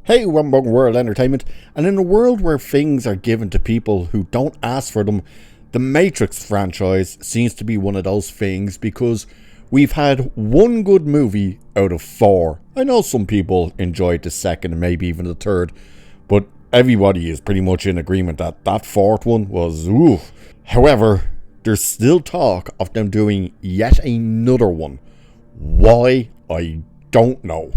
Hey, Wembong World Entertainment, and in a world where things are given to people who don't ask for them, the Matrix franchise seems to be one of those things because we've had one good movie out of four. I know some people enjoyed the second and maybe even the third, but everybody is pretty much in agreement that that fourth one was oof. However, there's still talk of them doing yet another one. Why? I don't know.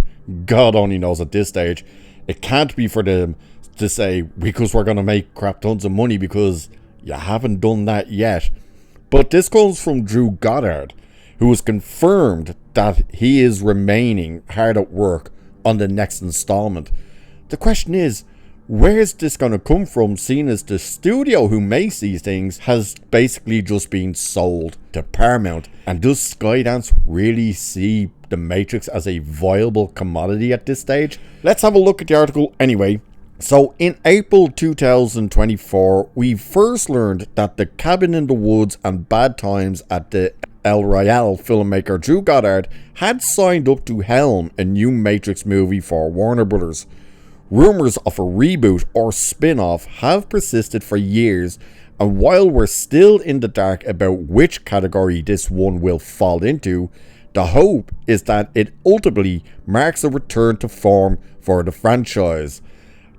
God only knows at this stage. It can't be for them to say, because we're going to make crap tons of money, because you haven't done that yet. But this comes from Drew Goddard, who has confirmed that he is remaining hard at work on the next installment. The question is, where's this going to come from, seeing as the studio who makes these things has basically just been sold to Paramount? And does Skydance really see the Matrix as a viable commodity at this stage? Let's have a look at the article anyway. So in April 2024, we first learned that the Cabin in the Woods and Bad Times at the El Royale filmmaker Drew Goddard had signed up to helm a new Matrix movie for Warner Brothers. Rumours of a reboot or spin-off have persisted for years, and while we're still in the dark about which category this one will fall into, the hope is that it ultimately marks a return to form for the franchise.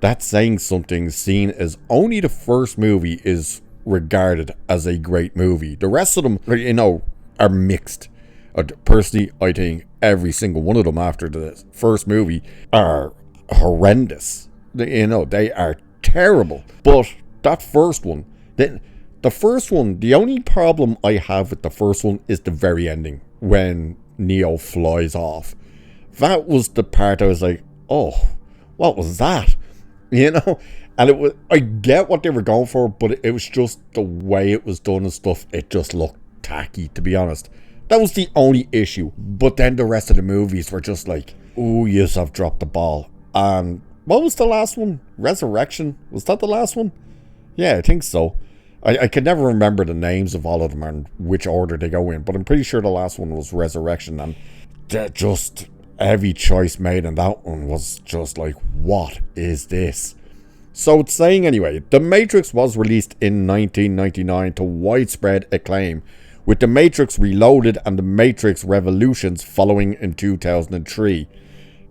That's saying something, seeing as only the first movie is regarded as a great movie. The rest of them, are mixed. Personally, I think every single one of them after the first movie are horrendous. They are terrible. But that first one, the only problem I have with the first one is the very ending when Neo flies off. That was the part I was like, oh, what was that? And I get what they were going for, but it was just the way it was done and stuff. It just looked tacky, to be honest. That was the only issue. But then the rest of the movies were just like, oh, yes, I've dropped the ball. And what was the last one? Resurrection? Was that the last one? Yeah, I think so. I can never remember the names of all of them and which order they go in, but I'm pretty sure the last one was Resurrection, and just every choice made in that one was just like, what is this? So it's saying anyway, The Matrix was released in 1999 to widespread acclaim, with The Matrix Reloaded and The Matrix Revolutions following in 2003.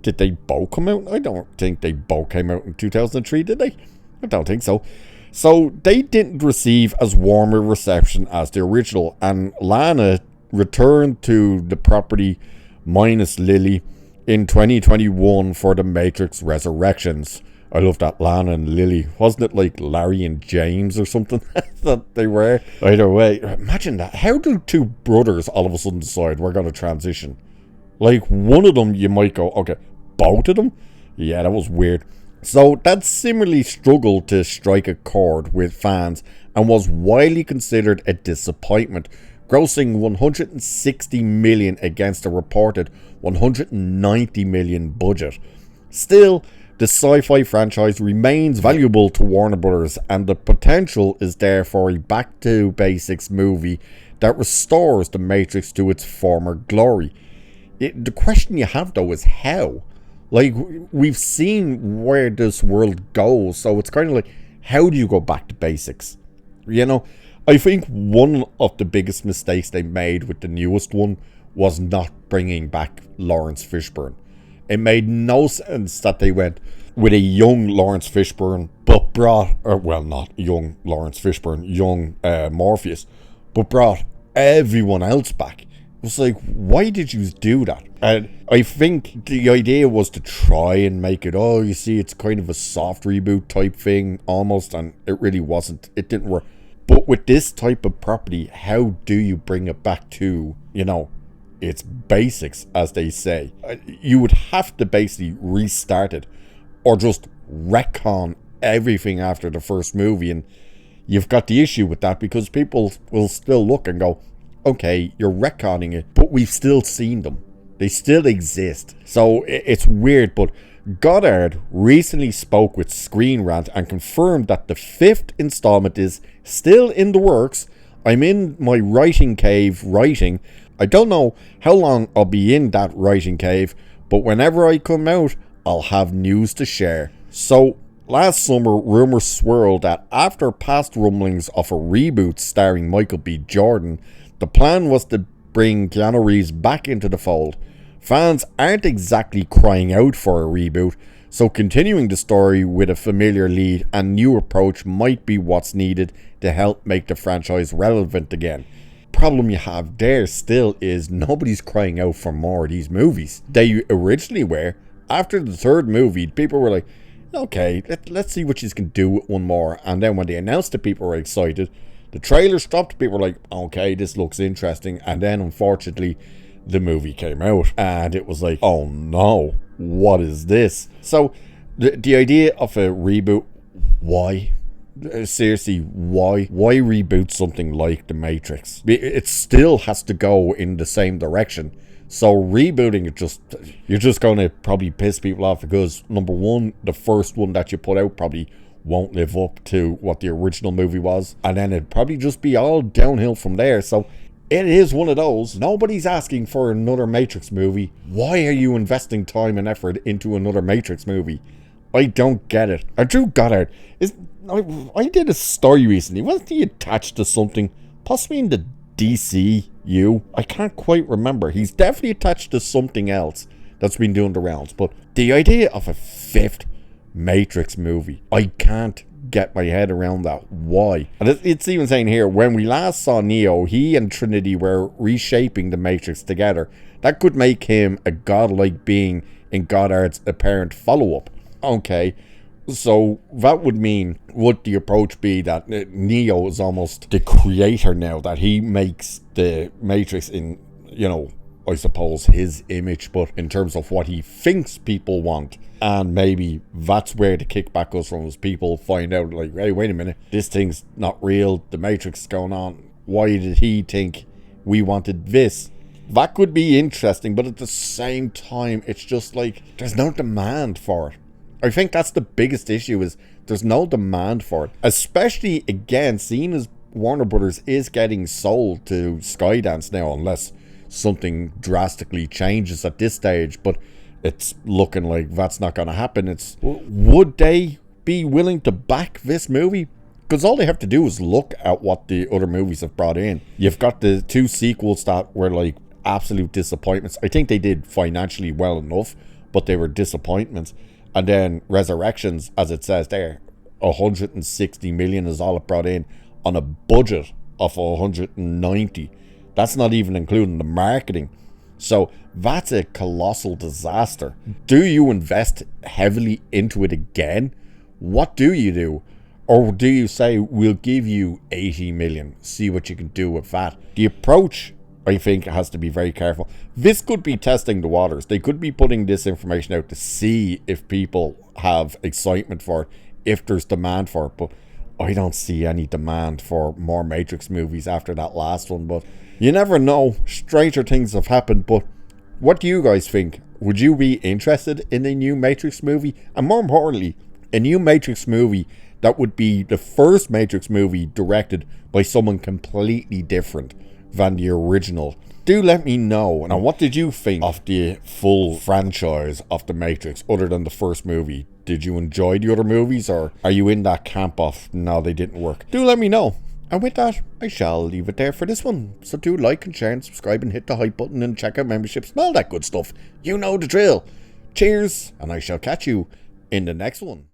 Did they both come out? I don't think they both came out in 2003, did they? I don't think so. So they didn't receive as warm a reception as the original, and Lana returned to the property minus Lily in 2021 for The Matrix Resurrections. I love that, Lana and Lily. Wasn't it like Larry and James or something that they were? Either way, imagine that. How do two brothers all of a sudden decide we're going to transition? Like, one of them you might go, okay, both of them? Yeah, that was weird. So that similarly struggled to strike a chord with fans and was widely considered a disappointment, grossing 160 million against a reported 190 million budget. Still, the Sci-Fi franchise remains valuable to Warner Brothers, and the potential is there for a back-to-basics movie that restores the Matrix to its former glory. The question you have though is how? Like, we've seen where this world goes, so it's kind of like, how do you go back to basics? I think one of the biggest mistakes they made with the newest one was not bringing back Lawrence Fishburne. It made no sense that they went with a young Lawrence Fishburne, but not young Lawrence Fishburne, young Morpheus, but brought everyone else back. It was like, why did you do that? And I think the idea was to try and make it, it's kind of a soft reboot type thing almost, and it really wasn't. It didn't work. But with this type of property, how do you bring it back to, its basics, as they say? You would have to basically restart it or just retcon everything after the first movie, and you've got the issue with that because people will still look and go, okay, you're retconning it, but we've still seen them. They still exist. So it's weird, but Goddard recently spoke with Screen Rant and confirmed that the 5th installment is still in the works. I'm in my writing cave writing. I don't know how long I'll be in that writing cave, but whenever I come out, I'll have news to share. So, last summer, rumours swirled that after past rumblings of a reboot starring Michael B. Jordan, the plan was to bring Keanu Reeves back into the fold. Fans aren't exactly crying out for a reboot, so continuing the story with a familiar lead and new approach might be what's needed to help make the franchise relevant again. Problem you have there still is nobody's crying out for more of these movies. They originally were. After the third movie, people were like, okay, let's see what you can do with one more. And then when they announced it, people were excited. The trailer stopped, people were like, okay, this looks interesting. And then unfortunately, the movie came out and it was like, oh no, what is this? So the idea of a reboot, why? Seriously, why reboot something like The Matrix? It still has to go in the same direction. So rebooting it, you're just going to probably piss people off because, number one, the first one that you put out probably won't live up to what the original movie was, and then it'd probably just be all downhill from there. So it is one of those. Nobody's asking for another Matrix movie. Why are you investing time and effort into another Matrix movie? I don't get it. Drew Goddard I did a story recently. Wasn't he attached to something? Possibly in the DCU? I can't quite remember. He's definitely attached to something else that's been doing the rounds. But the idea of a fifth Matrix movie, I can't get my head around that. Why? And it's even saying here, when we last saw Neo, he and Trinity were reshaping the Matrix together. That could make him a godlike being in Goddard's apparent follow-up. Okay, so that would mean, would the approach be that Neo is almost the creator now, that he makes the Matrix in, I suppose his image, but in terms of what he thinks people want. And maybe that's where the kickback goes from, as people find out, like, hey, wait a minute, this thing's not real, the Matrix is going on, why did he think we wanted this? That could be interesting, but at the same time, it's just like, there's no demand for it. I think that's the biggest issue, is there's no demand for it. Especially, again, seeing as Warner Brothers is getting sold to Skydance now, unless something drastically changes at this stage, but it's looking like that's not going to happen. Would they be willing to back this movie? Because all they have to do is look at what the other movies have brought in. You've got the two sequels that were like absolute disappointments. I think they did financially well enough, but they were disappointments. And then Resurrections, as it says there, 160 million is all it brought in on a budget of 190. That's not even including the marketing. So that's a colossal disaster. Do you invest heavily into it again? What do you do? Or do you say, we'll give you 80 million, see what you can do with that? The approach, I think, has to be very careful. This could be testing the waters. They could be putting this information out to see if people have excitement for it, if there's demand for it. But I don't see any demand for more Matrix movies after that last one. But you never know. Stranger things have happened. But what do you guys think? Would you be interested in a new Matrix movie? And more importantly, a new Matrix movie that would be the first Matrix movie directed by someone completely different than the original. Do let me know. Now, what did you think of the full franchise of The Matrix other than the first movie? Did you enjoy the other movies, or are you in that camp of, no, they didn't work? Do let me know. And with that, I shall leave it there for this one. So do like and share and subscribe and hit the hype button and check out memberships and all that good stuff. You know the drill. Cheers, and I shall catch you in the next one.